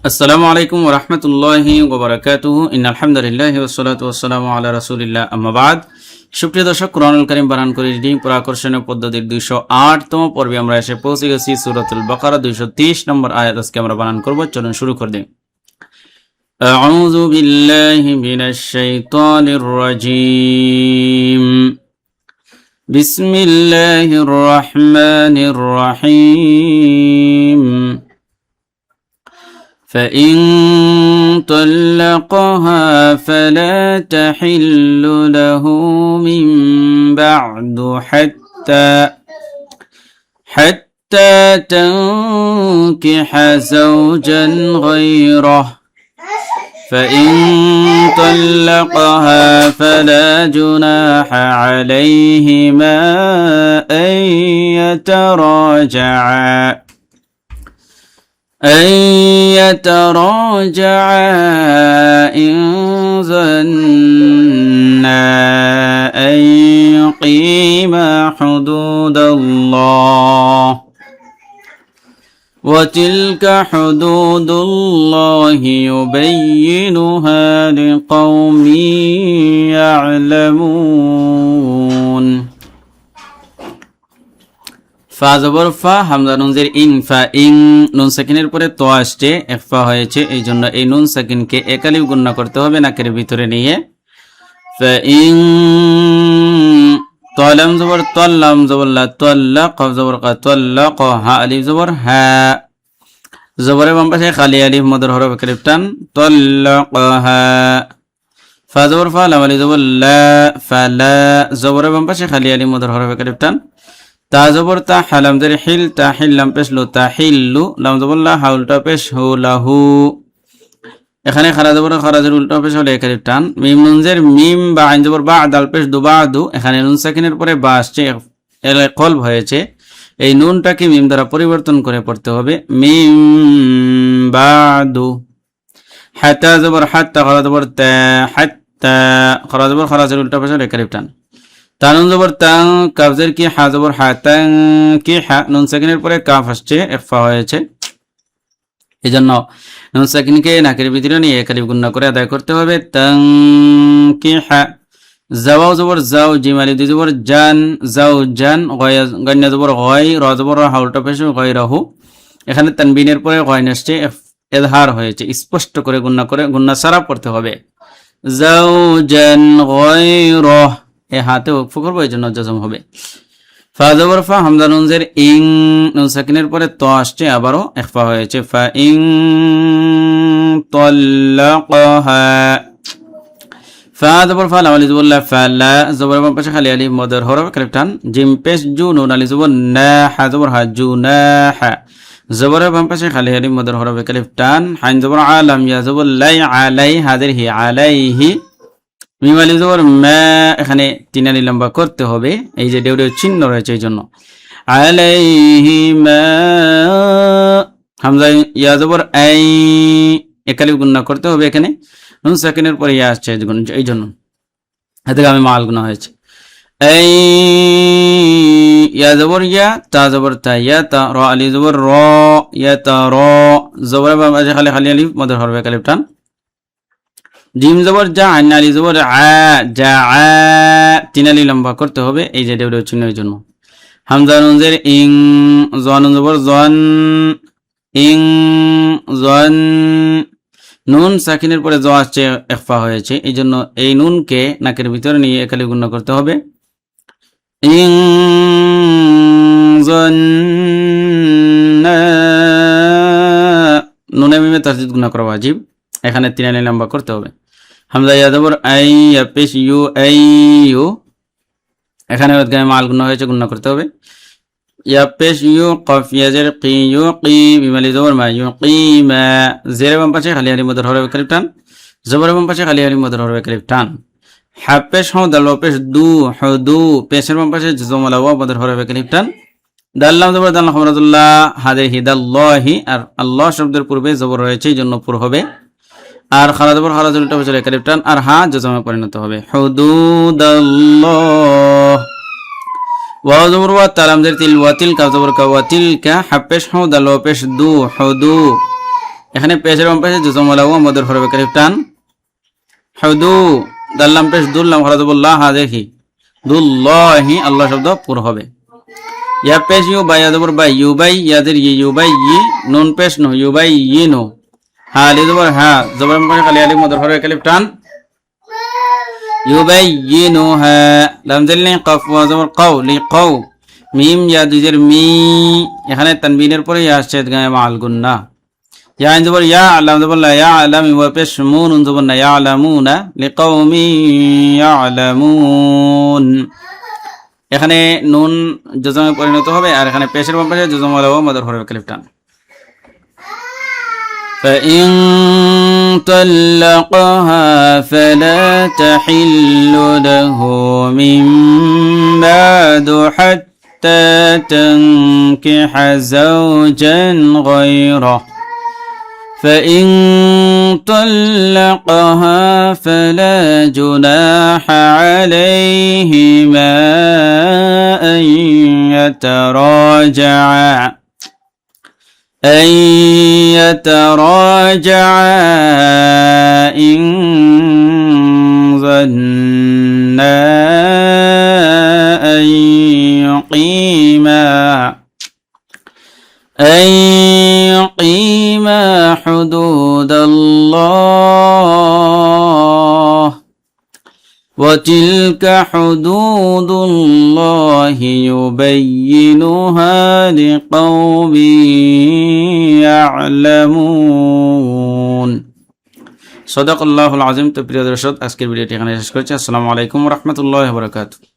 আসসালামু আলাইকুম ওয়া রাহমাতুল্লাহি ওয়া বারাকাতুহু ইন্নাল হামদুলিল্লাহি ওয়াস সালাতু ওয়াস সালামু আলা রাসূলিল্লাহ আম্মা বাদ। সুপ্রিয় দর্শক, কোরআনুল কারীম বানান করে রিডিং পড়া আকর্ষণীয় পদ্ধতির 208তম পর্বে আমরা এসে পৌঁছে গেছি। সূরাতুল বাকারা 230 নম্বর আয়াত আজকে আমরা বানান করব। চলুন শুরু করে দিই। আউযু বিল্লাহি মিনাশ শাইতানির রাজীম। বিসমিল্লাহির রহমানির রহিম। فإن طلقها فلا تحل له من بعد حتى تنكح زوجا غيره فإن طلقها فلا جناح عليهما أن يتراجعا إن ظنا أن يقيما حدود الله وتلك حدود الله يبينها لقوم يعلمون। ফা জবর ফা, হামজা নুন জের ইন, ফা ইং, নুন সাকিনের পরে তো আসছে, ইখফা হয়েছে, এই জন্য এই নুন সাকিনকে এক আলিফ গুণনা করতে হবে নাকের ভিতরে নিয়ে। ফা ইং, তলাম জবর তল্লাম জবর লা, তল্লা, কফ জবর কা, তল্লা ক, হা আলিফ জবর হা, জবরের বাম পাশে খালি আলিফ মদের হরফ একালিফ টান, তল্লা ক হা। ফা জবর ফা, লাম আলিফ জবর লা, ফালা, জবরের বাম পাশে খালি আলিফ মদের হরফ একালিফ টান, তা জবর তা, হালাম জের হিল, তা হিল্লাম পেশ লু, তা হিল্লু, লাম জবর লা, হাউলটা পেশ হু, লাহু। এখানে খারা জবর খারাজের উল্টা পেশ হলে একালিফ টান। মিম নুন জের মিম, বা আইন জবর বা, দাল পেশ দু, বা দু, এখানে নুন সাকিনের পরে বা আসছে, কলব হয়েছে, এই নুনটাকে মিম দ্বারা পরিবর্তন করে পড়তে হবে, মিম বাদু। হাতা জবর হাত্তা, খারা জবর তা, হাত্তা, খারা জবর খারাজের উল্টা পেশ হলে একালিফ টান। তানুন জবর তাং, কাফজের কি, হা জবর হা, তাং কি হা, নুন সাকিনের পরে কাফ আসছে, ইখফা হয়েছে, এই জন্য নুন সাকিনকে নাকের ভিতরে নিয়ে এক আলিফ গুণনা করে আদায় করতে হবে। তাং কি হা, জাওয়াও জবর জাও, জিম আলিফ দুই জবর জান, জাও জান, গন্যা জবর গয়, র জবর হাউলটা পেশ গয় রাহু, এখানে তানবিনের পরে গয় আসছে, এজহার হয়েছে, স্পষ্ট করে গুণনা সারা পড়তে হবে। জাও জান গয় রহ, এ হাতে ওকফ করবো, এই জন্য জজম হবে। ফা জবর ফা, হামজা নুন জের ইং, নুন সাকিনের পরে ত আসছে, আবারও ইখফা হয়েছে, ফা ইং তাল্লাকাহা। ফা জবর ফা, লাম আলিফ জবর লা, ফালা, জবরের বাম পাশে খালি আলিফ মদের হরফ একালিফ টান, জিম পেশ জু, নুন আলিফ জবর না, হা জবর হা, জু না হা, জবরের বাম পাশে খালি আলিফ মদের হরফ একালিফ টান, হাইন জবর আলাম, ইয়া জবর লাই, আলাই, হাদের হি, আলাইহি, মিম আলিফ জবর মা, এখানে তিন আলিফ লম্বা করতে হবে, এই যে ডেউ চিহ্ন রয়েছে এই জন্য, আলাইহিমা, হামজা ইয়া জবর আই, এক আলিফ গুণনা করতে হবে, এখানে নুন সাকিনের পরে ইয়া আসছে, এই জন্য হাতে আমি মাল গুণা হয়েছে। এই ইয়া জবর ইয়া, তা জবর তা, ইয়া তা, র আলিফ জবর র, ইয়া তা র, জবর খালি খালি আলিফ মদের হরফ এক আলিফ টান, জিম জবর যা, আইন আলিফ জবর আ, যা আ, তিন আলিফ লম্বা করতে হবে, এই যে ডেউ চিহ্ন, এই জন্য। হামজা নুন জের ইং, জন জবর জন, ইং জন, নুন সাকিনের পরে জ আসছে, ইখফা হয়েছে, এই জন্য এই নুনকে নাকের ভিতরে নিয়ে এক আলিফ গুণনা করতে হবে, ইং জন, নুনে মিমে তাসদীদ গুণনা করা ওয়াজিব, এখানে তিন আলিফ লম্বা করতে হবে। হামজা ইয়া জবর আই, ইয়া পেশ ইউ, আই ইউ, এখানে মাল গুণনা হয়েছে, গুণনা করতে হবে, ইয়া পেশ ইউ, কফ ইয়া জের কি, ইউ কি, মিম আলিফ জবর মা, ইউ কি মা, জের বাম পাশে খালি আলিফ মদের হরফ একালিফ টান, জবরের বাম পাশে খালি আলিফ মদের হরফ একালিফ টান, হা পেশ হ, দাল পেশ দু, হুদু, পেশের বাম পাশে জমলা ওয়া মদের হরফ একালিফ টান, দাল্লাম জবর দাল্লাহ, হামরাতুল্লাহ, হাদের হিদাল্লাহি, আর আল্লাহ শব্দের পূর্বে জবর রয়েছে, এই জন্য পুর হবে, আর খারাজ বর খারাজ উল্টা বসলে একালিফ টান আর হা জজমে পরিণত হবে হুদুদাল্লাহ। ওয়াও জবর ওয়া তালাম জের তিল ওয়াতিল কা জবর কা ওয়াতিল কা হাপেশ হুদাল ওয়া পেশ দু হুদু এখানে পেশের বাম পাশে জজমওয়ালা ওয়া মদের হরফে কালিফ টান। হুদু দাল্লাম পেশ দুল্লাম হরাজবুল্লাহ হা দেখি দুল্লাহি আল্লাহ শব্দ পুরো হবে। ইয়া পেশ ইউ বাই আদবর বাই ইউ বাই ইয়াদের ইউ বাই ই নুন পেশ নো ইউ বাই ই নো হা আলি জবর হা জবর পাশে খালি আলিফ মদের হরফে কালিফ টান ইউ বাই ই নো হা লাম জাল্লি কাফ ওয়া জবর কাউ লি কাউ মিম ইয়া দুজের মি এখানে তানবিনের পরে ইয়া আসছে গায়ে মাল গুন্না ইয়া আইন জবর ইয়া আলাম জবর লা ইয়া আলাম ওয়া পেশ মুন জবর না ইয়া আলামুনা লিকাউমি ইয়ালামুন এখানে নুন জজমে পরিণত হবে আর এখানে পেশের বাম পাশে জজম ওয়ালা ওয়া মদের হরফে কালিফ টান। فإن طلقها فلا تحل له من بعد حتى تنكح زوجا غيره فإن طلقها فلا جناح عليهما أن يتراجعا إن ظنا أن يقيما حدود الله وتلك حدود الله يبينها لقوم يعلمون صدق الله العظيم। তো প্রিয় দর্শক আজকের ভিডিওটি এখানে শেষ করছি। আসসালামু আলাইকুম ওয়া রাহমাতুল্লাহি ওয়া বারাকাতুহু।